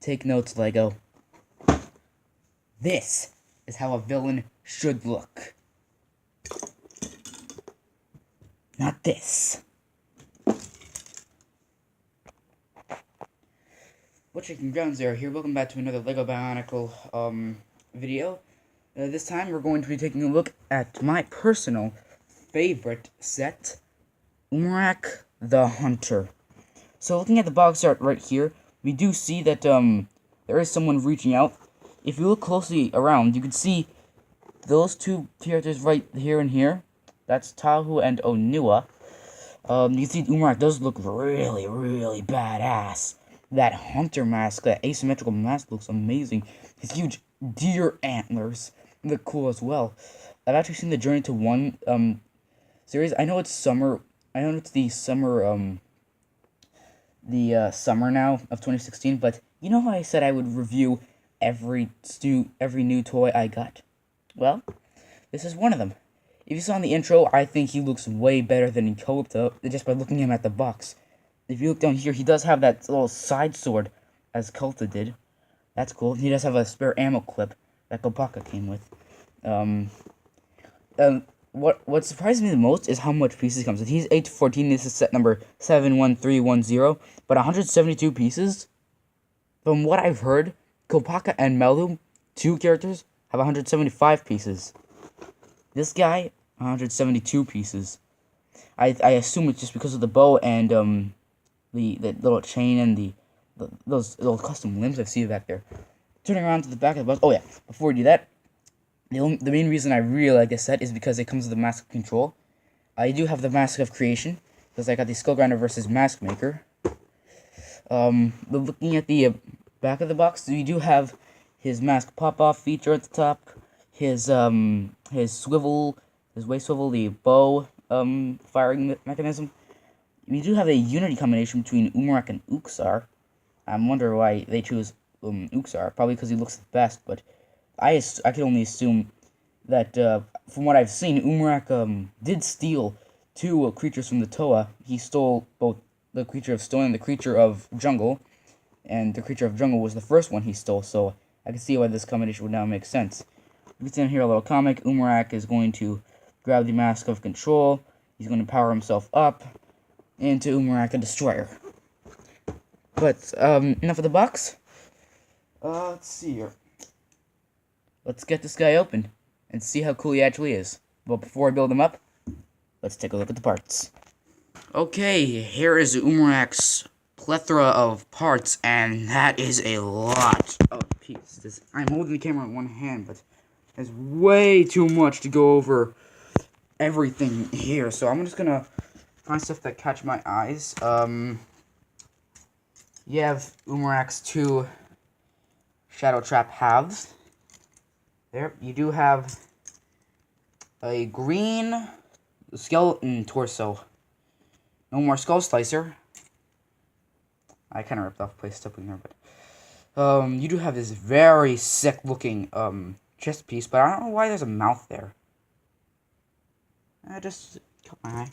Take notes, Lego. This is how a villain should look. Not this. What's shaking grounds there? Here, welcome back to another Lego Bionicle video. This time we're going to be taking a look at my personal favorite set, Umarak the Hunter. So looking at the box art right here, we do see that there is someone reaching out. If you look closely around, you can see those two characters right here and here. That's Tahu and Onua. You can see Umarak does look really, really badass. That hunter mask, that asymmetrical mask looks amazing. His huge deer antlers look cool as well. I've actually seen the Journey to One series. I know it's summer. I know it's the summer summer now of 2016. But you know how I said I would review every new toy I got? Well, this is one of them. If you saw in the intro, I think he looks way better than in Kota just by looking at him at the box. If you look down here, he does have that little side sword, as Kota did. That's cool. He does have a spare ammo clip that Kopaka came with. What surprised me the most is how much pieces he comes with. He's 8-14. This is set number 71310, but 172 pieces. From what I've heard, Kopaka and Melu, two characters, have 175 pieces. This guy, 172 pieces. I assume it's just because of the bow and the little chain and those little custom limbs I see back there. Turning around to the back of the box. Oh yeah, before we do that, the main reason I really like this set is because it comes with the Mask of Control. I do have the Mask of Creation, because I got the Skull Grinder versus Mask Maker. But looking at the back of the box, we do have his mask pop-off feature at the top, his swivel, his waist swivel, the bow firing mechanism. We do have a unity combination between Umarak and Uksar. I'm wondering why they choose Uksar. Probably because he looks the best, but I can only assume that from what I've seen, Umarak did steal two creatures from the Toa. He stole both the creature of stone and the creature of jungle, and the creature of jungle was the first one he stole, so I can see why this combination would now make sense. You can see in here a little comic. Umarak is going to grab the Mask of Control. He's going to power himself up into Umarak the Destroyer. But enough of the box. Let's see here. Let's get this guy open and see how cool he actually is. But before I build him up, let's take a look at the parts. Okay, here is Umarak's plethora of parts, and that is a lot of pieces. I'm holding the camera in one hand, but there's way too much to go over everything here. So I'm just gonna find stuff that catch my eyes. You have Umarak's two Shadow Trap halves. There, you do have a green skeleton torso. No more Skull Slicer. I kind of ripped off place stuff in there, but you do have this very sick looking chest piece, but I don't know why there's a mouth there. I just caught my eye.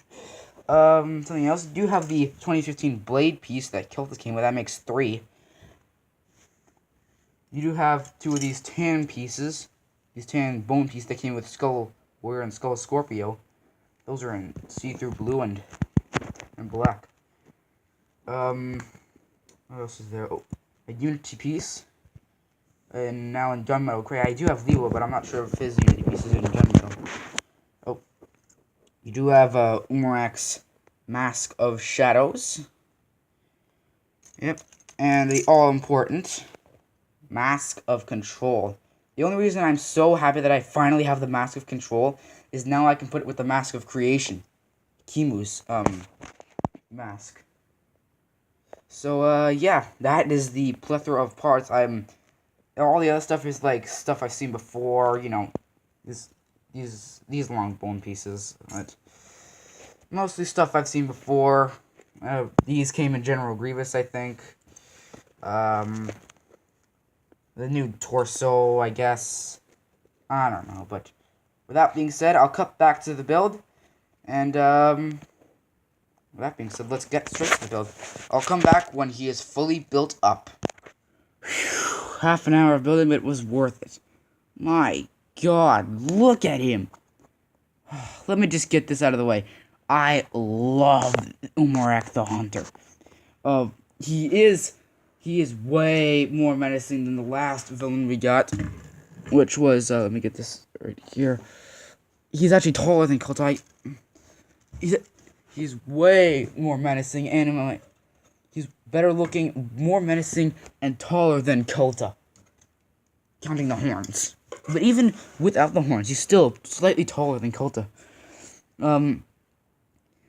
Something else. You do have the 2015 blade piece that Kiltus came with. That makes 3. You do have 2 of these tan pieces. These tan bone pieces that came with Skull Warrior and Skull Scorpio. Those are in see-through blue and black. What else is there? Oh, a Unity piece. And now in gunmetal crate. I do have Lilo, but I'm not sure if his Unity piece is in gunmetal. Oh, you do have Umarak's Mask of Shadows. Yep, and the all-important Mask of Control. The only reason I'm so happy that I finally have the Mask of Control is now I can put it with the Mask of Creation. Kimu's mask. So yeah, that is the plethora of parts. All the other stuff is like stuff I've seen before, you know, these long bone pieces. But mostly stuff I've seen before. These came in General Grievous, I think. The new torso, I guess. I don't know, but with that being said, I'll cut back to the build. And with that being said, let's get straight to the build. I'll come back when he is fully built up. half an hour of building, but it was worth it. My God, look at him. Let me just get this out of the way. I love Umarak the Hunter. He is way more menacing than the last villain we got, which was let me get this right here. He's actually taller than Kotai. He's way more menacing and he's better looking, more menacing, and taller than Kota, counting the horns. But even without the horns, he's still slightly taller than Kota.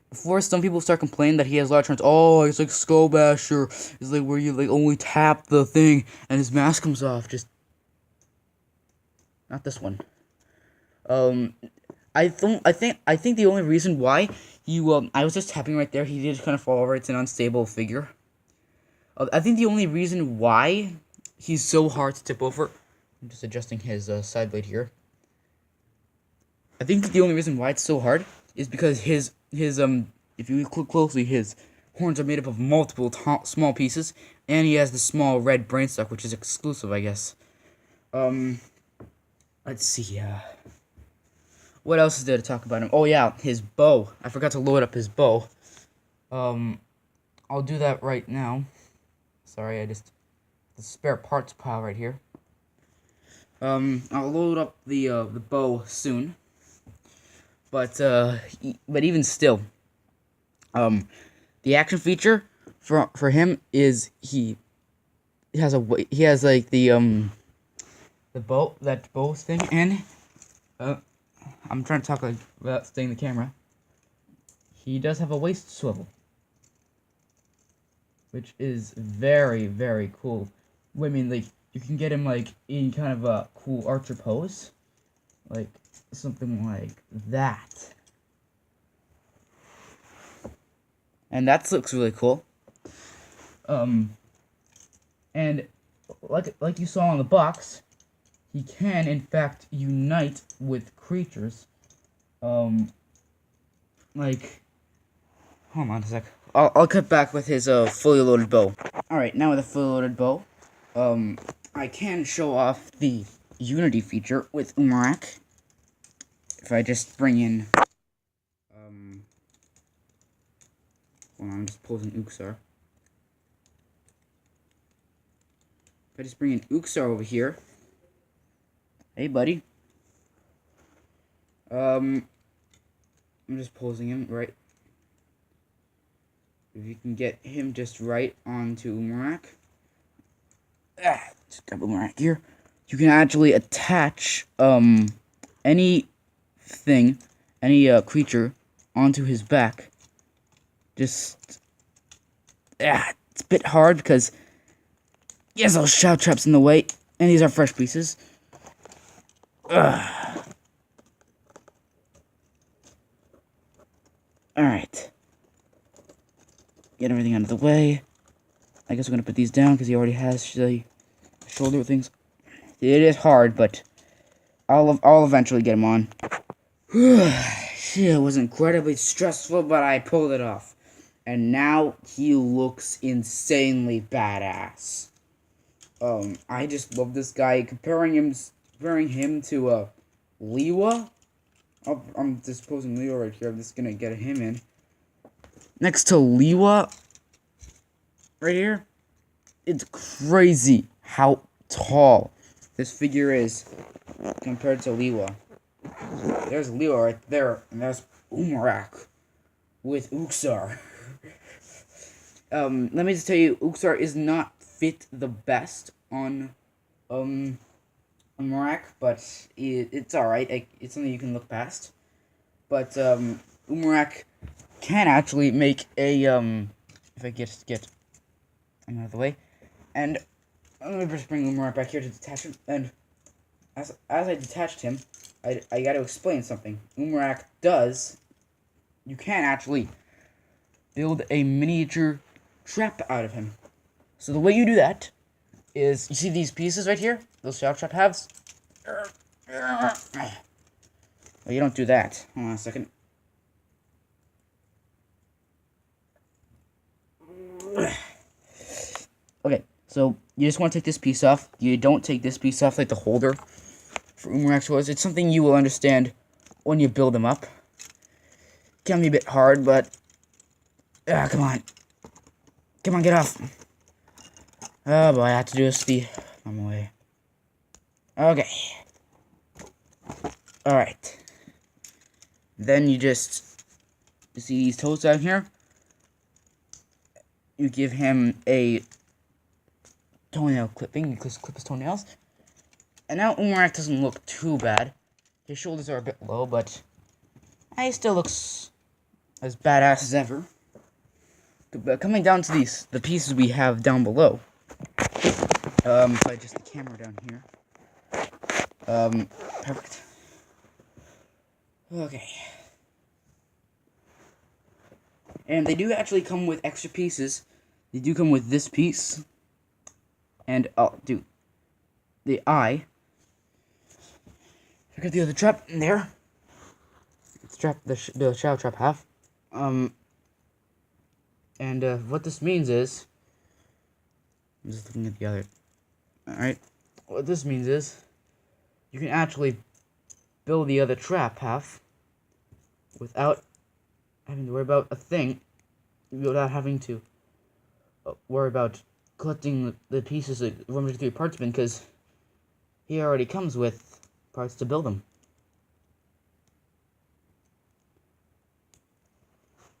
Before some people start complaining that he has large horns, oh, it's like Skull Basher. It's like where you like only tap the thing and his mask comes off. Just not this one. I think the only reason why I was just tapping right there. He did kind of fall over. It's an unstable figure. I think the only reason why he's so hard to tip over. I'm just adjusting his side blade here. I think the only reason why it's so hard is because his if you look closely, his horns are made up of multiple small pieces, and he has the small red brain stock, which is exclusive, I guess. Let's see. What else is there to talk about him? Oh yeah, his bow. I forgot to load up his bow. I'll do that right now. Sorry, the spare parts pile right here. I'll load up the bow soon. But even still, the action feature for him is he has like the bow thing, and I'm trying to talk like without staying the camera. He does have a waist swivel, which is very, very cool. I mean, like, you can get him like in kind of a cool archer pose, like something like that, and that looks really cool. And like you saw on the box, he can in fact unite with creatures. Like, hold on a sec. I'll cut back with his fully loaded bow. All right, now with a fully loaded bow, I can show off the unity feature with Umarak. If I just bring in, hold on, I'm just posing Uxar. If I just bring in Uxar over here, hey buddy, I'm just posing him right. If you can get him just right onto Umarak, just grab Umarak here. You can actually attach any creature onto his back. Just it's a bit hard because he has those shout traps in the way, and these are fresh pieces. Alright. Get everything out of the way. I guess we're gonna put these down because he already has the shoulder things. It is hard, but I'll eventually get him on. It was incredibly stressful, but I pulled it off. And now he looks insanely badass. I just love this guy. Comparing him to Liwa. I'm just posing Liwa right here. I'm just gonna get him in. Next to Liwa, right here, it's crazy how tall this figure is compared to Liwa. There's Liwa right there, and there's Umarak with Uxar. Let me just tell you, Uxar is not fit the best on Umarak, but it's alright. It's something you can look past. But Umarak can actually make a if I get out of the way, and let me just bring Umarak back here to detach him. And as I detached him, I got to explain something. Umarak you can actually build a miniature trap out of him. So the way you do that is, you see these pieces right here, those shout trap halves. Well, you don't do that. Hold on a second. Okay, so you just want to take this piece off. You don't take this piece off, like the holder for umarak toys. It's something you will understand when you build them up. It can be a bit hard, but come on. Come on, get off. Oh boy, I have to do this the normal way. Okay. Alright. Then you just see these toes down here. You give him a toenail clipping. You clip his toenails. And now umarak doesn't look too bad. His shoulders are a bit low, but he still looks as badass as ever. But coming down to the pieces we have down below. If I adjust the camera down here. Perfect. Okay. And they do actually come with extra pieces. They do come with this piece. And, dude. The eye. I got the other trap in there. The shadow trap half. And, what this means is... I'm just looking at the other... Alright. What this means is... You can actually build the other trap half without having to worry about a thing, without having to worry about collecting the pieces of 153 parts bin, because he already comes with parts to build them.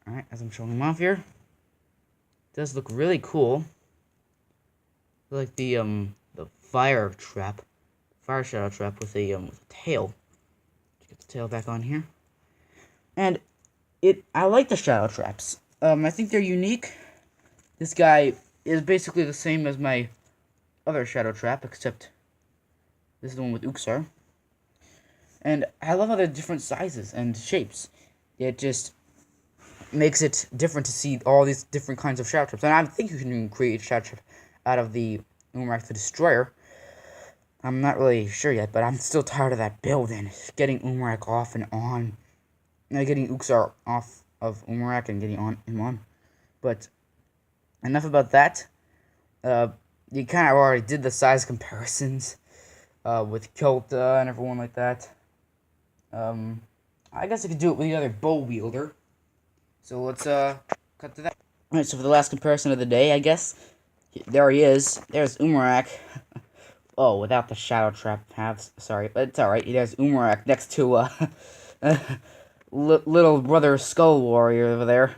Alright, as I'm showing them off here, it does look really cool. Like the fire shadow trap with a tail. Get the tail back on here. And I like the shadow traps. I think they're unique. This guy is basically the same as my other shadow trap, except this is the one with Uxar. And I love how they're different sizes and shapes. It just makes it different to see all these different kinds of shadow traps. And I think you can create a shadow trap out of the umarak the Destroyer. I'm not really sure yet, but I'm still tired of that building. Getting umarak off and on. Getting Uxar off of umarak and getting him on. But enough about that. You kind of already did the size comparisons with Kilta and everyone like that. I guess I could do it with the other bow wielder. So let's cut to that. Alright, so for the last comparison of the day, I guess. There he is. There's umarak. Oh, without the shadow trap halves. Sorry, but it's alright. There's umarak next to little brother Skull Warrior over there.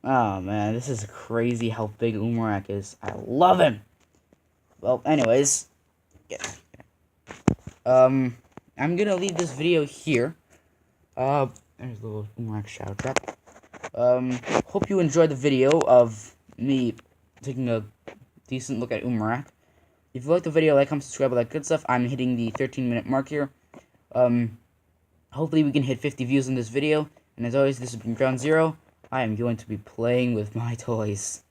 Oh man, this is crazy how big umarak is. I love him. Well, anyways, yeah. I'm gonna leave this video here. There's a little umarak shadow trap. Hope you enjoyed the video of me taking a decent look at umarak. If you like the video, like, comment, subscribe, all that good stuff. I'm hitting the 13-minute mark here. Hopefully we can hit 50 views in this video. And as always, this has been Ground Zero. I am going to be playing with my toys.